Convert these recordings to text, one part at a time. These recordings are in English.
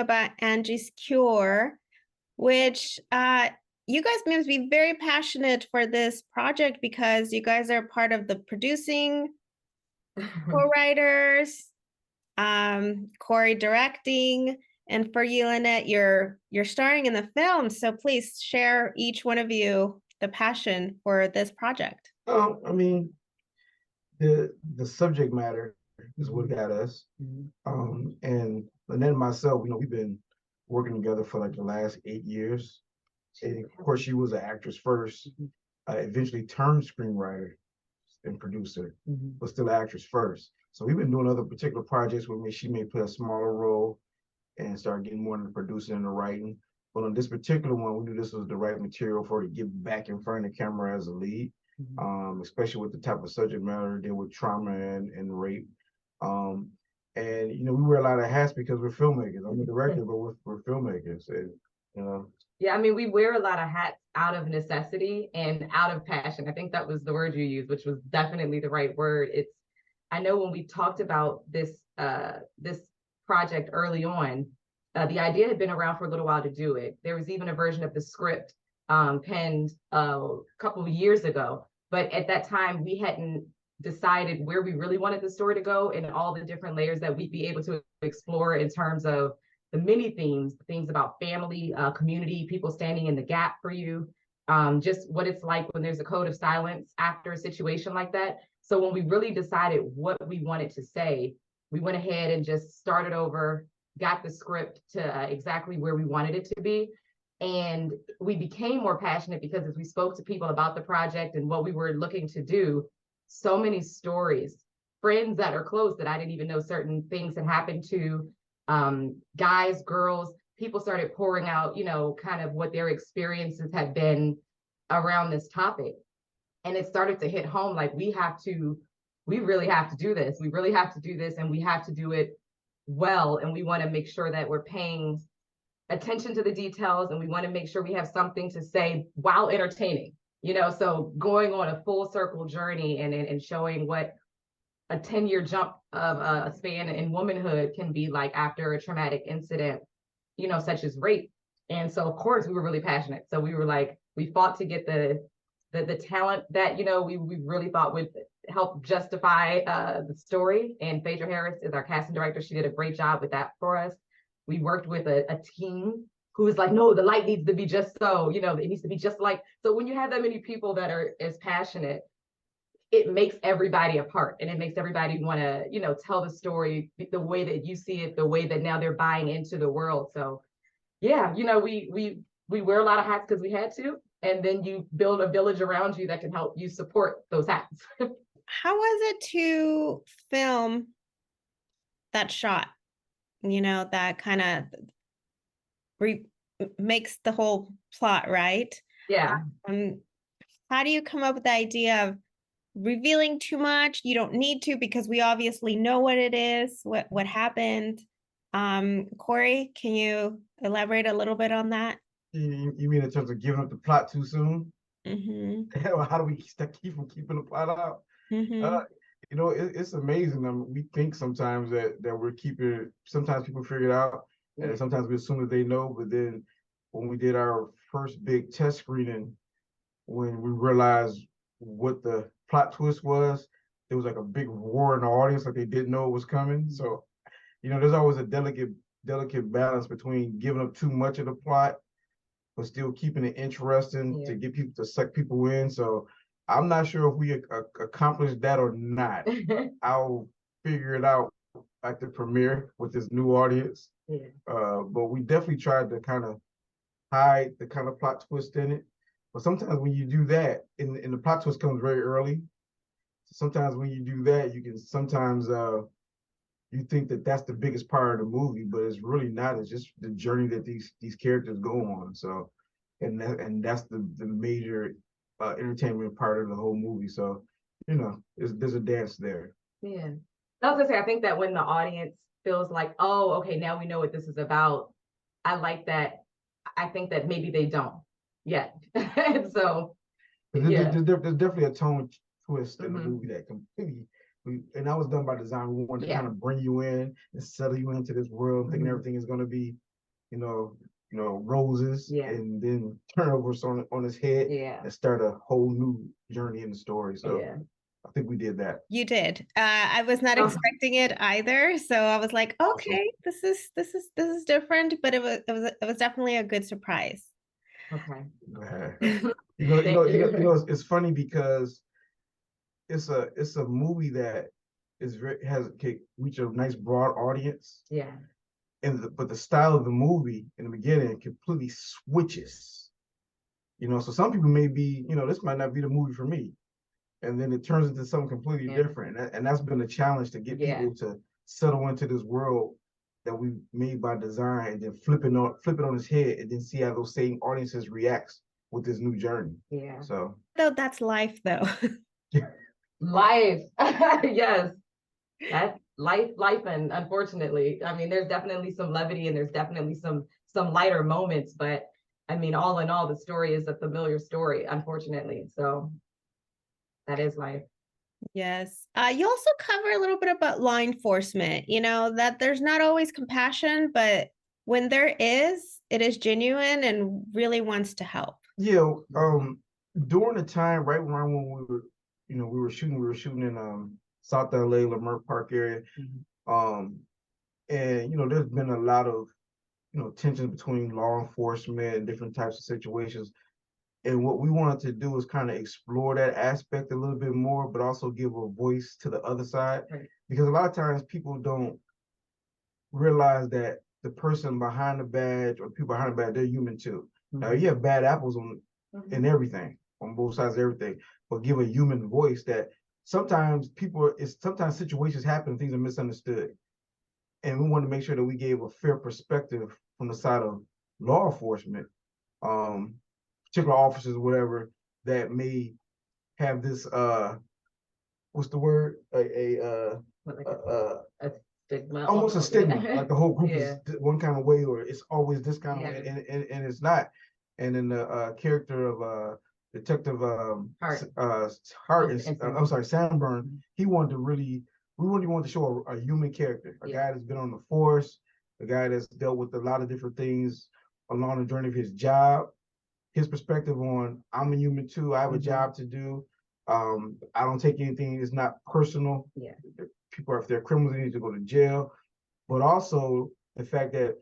about Angie's Cure, which you guys must be very passionate for this project because you guys are part of the producing, co-writers, Corey directing, and for you, Lanett, you're starring in the film. So please share each one of you the passion for this project. I mean, the subject matter is what got us. And Lanett and myself, we've been working together for like the last 8 years. And of course, she was an actress first, eventually turned screenwriter and producer, but still an actress first. So we've been doing other particular projects where she may play a smaller role and start getting more into the producing and the writing. But on this particular one, we knew this was the right material for her to get back in front of the camera as a lead, especially with the type of subject matter deal with trauma and rape. And we wear a lot of hats because we're filmmakers. I'm a director, but we're filmmakers, and Yeah, I mean, we wear a lot of hats out of necessity and out of passion. I think that was the word you used, which was definitely the right word. I know when we talked about this project early on, the idea had been around for a little while to do it. There was even a version of the script penned a couple of years ago, but at that time we hadn't decided where we really wanted the story to go and all the different layers that we'd be able to explore in terms of the many themes about family, community, people standing in the gap for you, just what it's like when there's a code of silence after a situation like that. So when we really decided what we wanted to say, we went ahead and just started over, got the script to exactly where we wanted it to be. And we became more passionate because as we spoke to people about the project and what we were looking to do, so many stories, friends that are close that I didn't even know certain things had happened to, guys, girls, people started pouring out, kind of what their experiences had been around this topic. And it started to hit home, like we really have to do this. We really have to do this, and we have to do it well. And we want to make sure that we're paying attention to the details, and we want to make sure we have something to say while entertaining, so going on a full circle journey and showing what a 10-year jump of a span in womanhood can be like after a traumatic incident, such as rape. And so, of course, we were really passionate. So we were like, we fought to get the talent that, we really thought would help justify the story. And Phaedra Harris is our casting director. She did a great job with that for us. We worked with a team who was like, no, the light needs to be just so, it needs to be just like. So when you have that many people that are as passionate, it makes everybody a part, and it makes everybody want to, tell the story the way that you see it, the way that now they're buying into the world. So yeah, we wear a lot of hats because we had to, and then you build a village around you that can help you support those hats. How was it to film that shot? That kind of makes the whole plot, right? Yeah. How do you come up with the idea of revealing too much? You don't need to, because we obviously know what it is, what happened. Corey, can you elaborate a little bit on that? You mean in terms of giving up the plot too soon? How do we keep from keeping the plot out? It's amazing. We think sometimes that we're keeping it. Sometimes people figure it out, and sometimes we assume that they know. But then when we did our first big test screening, when we realized what the plot twist was, it was like a big roar in the audience, like they didn't know it was coming. So, there's always a delicate balance between giving up too much of the plot, but still keeping it interesting to get people to suck people in. So I'm not sure if we accomplished that or not. I'll figure it out at the premiere with this new audience. But we definitely tried to kind of hide the kind of plot twist in it. But sometimes when you do that, and the plot twist comes very early, sometimes when you do that, you can sometimes you think that that's the biggest part of the movie, but it's really not. It's just the journey that these characters go on. So, and that's the major entertainment part of the whole movie. So, there's a dance there. Yeah, I was gonna say, I think that when the audience feels like, oh, okay, now we know what this is about, I like that. I think that maybe they don't yet. And so there's definitely a tone twist in the movie that completely, and that was done by design. We wanted to kind of bring you in and settle you into this world, thinking everything is going to be roses, Yeah. and then turn over on his head, and start a whole new journey in the story. So I think we did that. You did. I was not expecting it either, so I was like, okay, awesome. This is different, but it was definitely a good surprise. Okay. It's funny because it's a movie that can reach a nice broad audience. Yeah. But the style of the movie in the beginning completely switches. So some people may be, this might not be the movie for me. And then it turns into something completely different. And that's been a challenge to get people to settle into this world that we made by design, and then flip it on his head, and then see how those same audiences reacts with this new journey. Yeah. So that's life though. Life. Yes. That's life, and unfortunately, I mean, there's definitely some levity and there's definitely some lighter moments, but I mean, all in all, the story is a familiar story, unfortunately. So that is life. Yes. You also cover a little bit about law enforcement, that there's not always compassion, but when there is, it is genuine and really wants to help. Yeah. During the time, right around when we were shooting in South LA, Lamert Park area. And there's been a lot of tensions between law enforcement and different types of situations. And what we wanted to do is kind of explore that aspect a little bit more, but also give a voice to the other side. Right. Because a lot of times people don't realize that the person behind the badge or people behind the badge, they're human too. Now you have bad apples in everything, on both sides of everything, but give a human voice that sometimes situations happen, things are misunderstood. And we want to make sure that we gave a fair perspective from the side of law enforcement, particular officers, whatever, that may have this what's the word? A stigma. Almost a stigma. Like the whole group is one kind of way, or it's always this kind of way, and it's not. And in the character of Detective Sanborn, we really wanted to show a human character, a guy that's been on the force, a guy that's dealt with a lot of different things along the journey of his job, his perspective on, I'm a human too, I have a job to do. I don't take anything, it's not personal. Yeah. People, if they're criminals, they need to go to jail. But also the fact that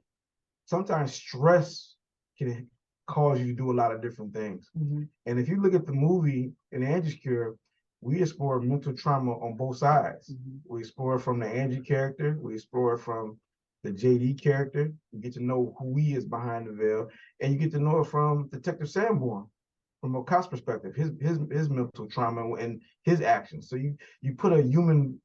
sometimes stress can cause you to do a lot of different things. And if you look at the movie in Angie's Cure, we explore mental trauma on both sides. We explore it from the Angie character, we explore it from the JD character. You get to know who he is behind the veil, and you get to know it from Detective Sanborn, from a cop's perspective, his mental trauma and his actions. So you put a human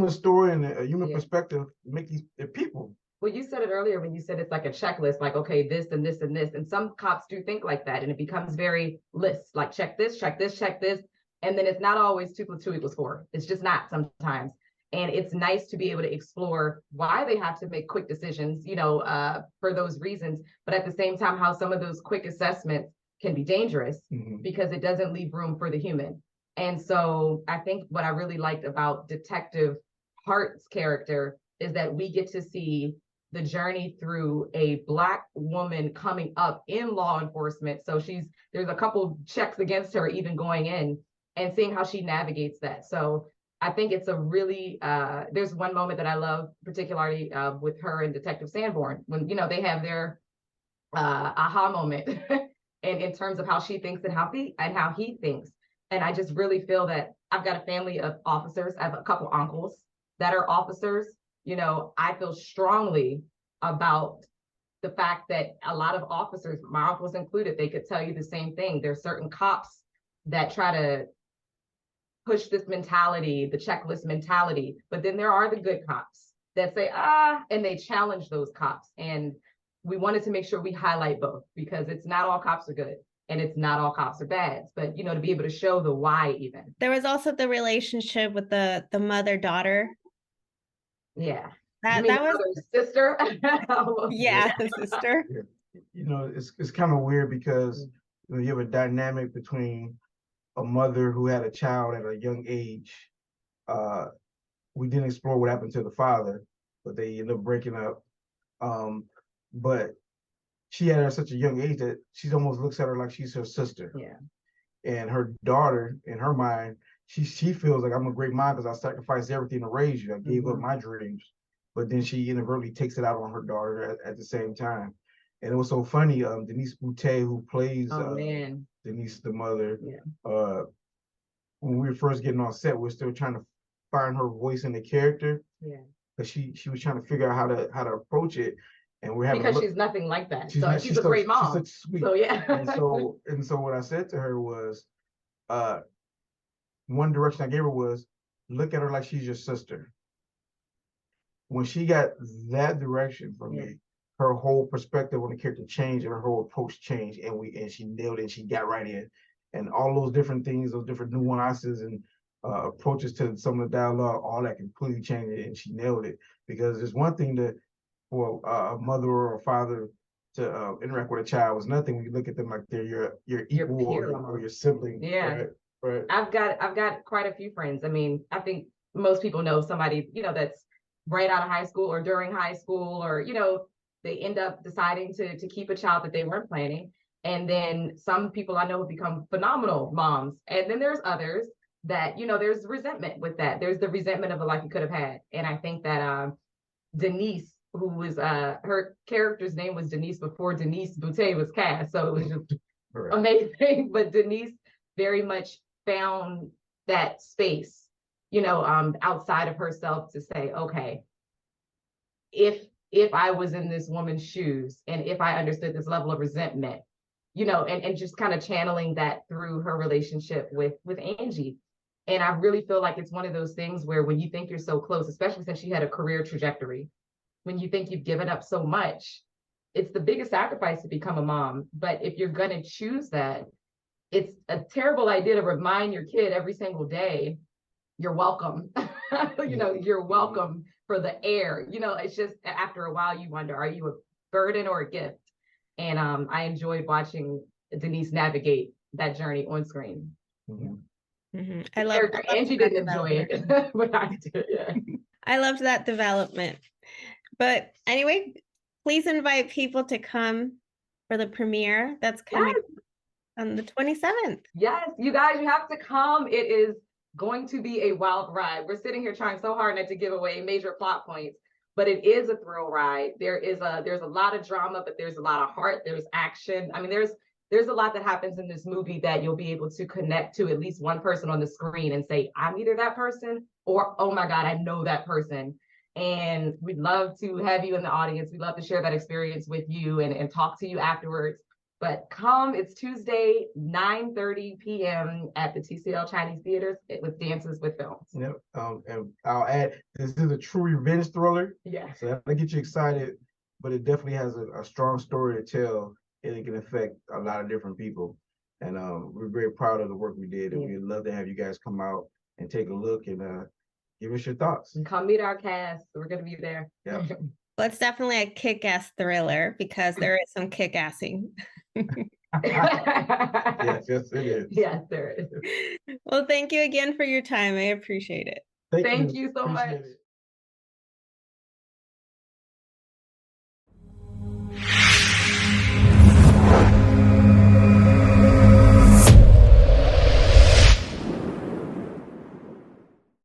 story and a human perspective, make these people. Well, you said it earlier when you said it's like a checklist, like, okay, this and this and this. And some cops do think like that. And it becomes very lists, like check this, check this, check this. And then it's not always 2 + 2 = 4. It's just not sometimes. And it's nice to be able to explore why they have to make quick decisions, for those reasons. But at the same time, how some of those quick assessments can be dangerous because it doesn't leave room for the human. And so I think what I really liked about Detective Hart's character is that we get to see the journey through a Black woman coming up in law enforcement. So there's a couple checks against her even going in, and seeing how she navigates that. So I think it's a really, there's one moment that I love, particularly with her and Detective Sanborn, when, they have their aha moment and in terms of how she thinks and how he thinks. And I just really feel that I've got a family of officers. I have a couple uncles that are officers. I feel strongly about the fact that a lot of officers, my uncles included, they could tell you the same thing. There's certain cops that try to push this mentality, the checklist mentality, but then there are the good cops that say, and they challenge those cops. And we wanted to make sure we highlight both, because it's not all cops are good and it's not all cops are bad, but to be able to show the why even. There was also the relationship with the mother-daughter. Yeah. That was sister. Yeah, the sister. It's kind of weird because you have a dynamic between a mother who had a child at a young age. We didn't explore what happened to the father, but they ended up breaking up. But she had her at such a young age that she almost looks at her like she's her sister. Yeah. And her daughter, in her mind, she feels like I'm a great mom because I sacrificed everything to raise you. I gave up my dreams. But then she inadvertently takes it out on her daughter at the same time. And it was so funny. Denise Boutte, who plays Denise, the mother, when we were first getting on set, we were still trying to find her voice in the character. Yeah. Because she was trying to figure out how to approach it. And we're having because she's nothing like that. She's a great mom. She's such sweet. So yeah. and so what I said to her was, one direction I gave her was, look at her like she's your sister. When she got that direction from me, her whole perspective on the character changed and her whole approach changed, and she nailed it and she got right in. And all those different things, those different nuances and approaches to some of the dialogue, all that completely changed it, and she nailed it. Because there's one thing for a mother or a father to interact with a child was nothing when you look at them like they're your equal or your sibling. Yeah. Right. I've got quite a few friends. I mean, I think most people know somebody, that's right out of high school or during high school, or, they end up deciding to keep a child that they weren't planning. And then some people I know have become phenomenal moms. And then there's others that, there's resentment with that. There's the resentment of the life you could have had. And I think that Denise, who was her character's name was Denise before Denise Boutte was cast. So it was just amazing. But Denise very much found that space, outside of herself to say, okay, if I was in this woman's shoes and if I understood this level of resentment, and just kind of channeling that through her relationship with Angie. And I really feel like it's one of those things where when you think you're so close, especially since she had a career trajectory, when you think you've given up so much, it's the biggest sacrifice to become a mom. But if you're going to choose that, it's a terrible idea to remind your kid every single day, you're welcome. You're welcome for the air. It's just after a while you wonder, are you a burden or a gift? And I enjoyed watching Denise navigate that journey on screen. I love Angie didn't enjoy it, but I did. Yeah. I loved that development. But anyway, please invite people to come for the premiere that's coming on the 27th. Yes, you guys, you have to come. It is going to be a wild ride. We're sitting here trying so hard not to give away major plot points, but it is a thrill ride. There's a lot of drama, but there's a lot of heart. There's action. I mean, there's a lot that happens in this movie that you'll be able to connect to at least one person on the screen and say, I'm either that person or, oh my God, I know that person. And we'd love to have you in the audience. We'd love to share that experience with you and talk to you afterwards. But come, it's Tuesday, 9:30 p.m. at the TCL Chinese Theaters with Dances with Films. Yep. And I'll add, this is a true revenge thriller. Yeah. So that'll get you excited, but it definitely has a strong story to tell, and it can affect a lot of different people. And we're very proud of the work we did, and we'd love to have you guys come out and take a look and give us your thoughts. And come meet our cast. We're going to be there. Yeah. Well, it's definitely a kick-ass thriller because there is some kick-assing. Yes, it is. Yes, there is. Well, thank you again for your time. I appreciate it. Thank you so much.